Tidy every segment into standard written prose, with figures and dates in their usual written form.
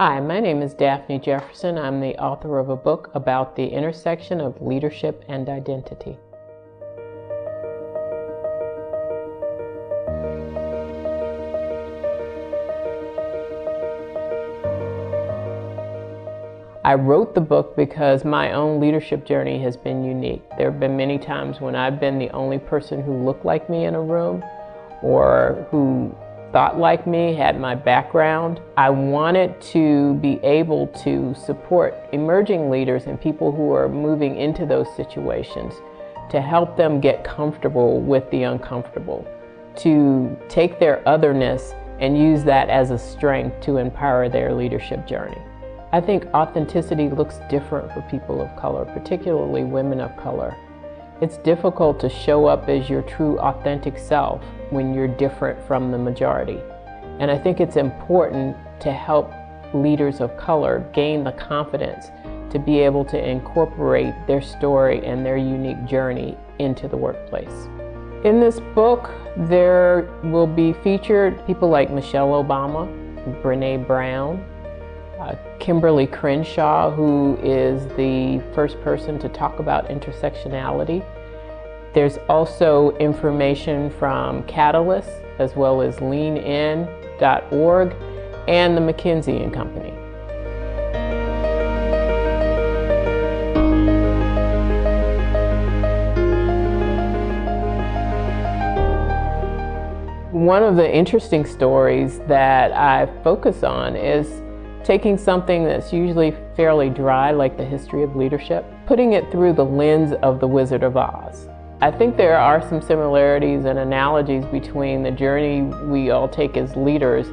Hi, my name is Daphne Jefferson. I'm the author of a book about the intersection of leadership and identity. I wrote the book because my own leadership journey has been unique. There have been many times when I've been the only person who looked like me in a room or who thought like me, had my background. I wanted to be able to support emerging leaders and people who are moving into those situations to help them get comfortable with the uncomfortable, to take their otherness and use that as a strength to empower their leadership journey. I think authenticity looks different for people of color, particularly women of color. It's difficult to show up as your true authentic self when you're different from the majority. And I think it's important to help leaders of color gain the confidence to be able to incorporate their story and their unique journey into the workplace. In this book, there will be featured people like Michelle Obama, Brené Brown, Kimberly Crenshaw, who is the first person to talk about intersectionality. There's also information from Catalyst, as well as leanin.org and the McKinsey & Company. One of the interesting stories that I focus on is taking something that's usually fairly dry, like the history of leadership, putting it through the lens of the Wizard of Oz. I think there are some similarities and analogies between the journey we all take as leaders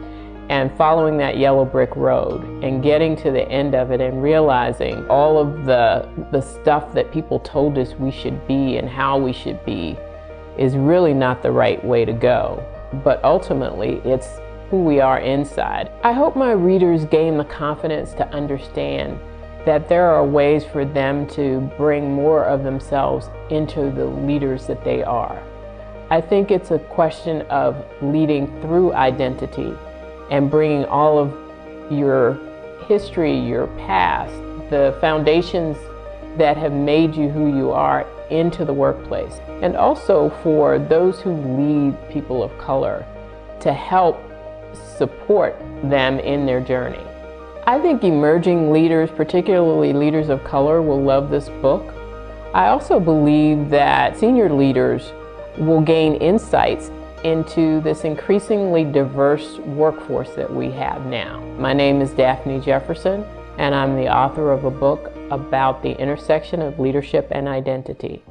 and following that yellow brick road and getting to the end of it and realizing all of the stuff that people told us we should be and how we should be is really not the right way to go. But ultimately, it's who we are inside. I hope my readers gain the confidence to understand that there are ways for them to bring more of themselves into the leaders that they are. I think it's a question of leading through identity and bringing all of your history, your past, the foundations that have made you who you are into the workplace. And also for those who lead people of color to help support them in their journey. I think emerging leaders, particularly leaders of color, will love this book. I also believe that senior leaders will gain insights into this increasingly diverse workforce that we have now. My name is Daphne Jefferson, and I'm the author of a book about the intersection of leadership and identity.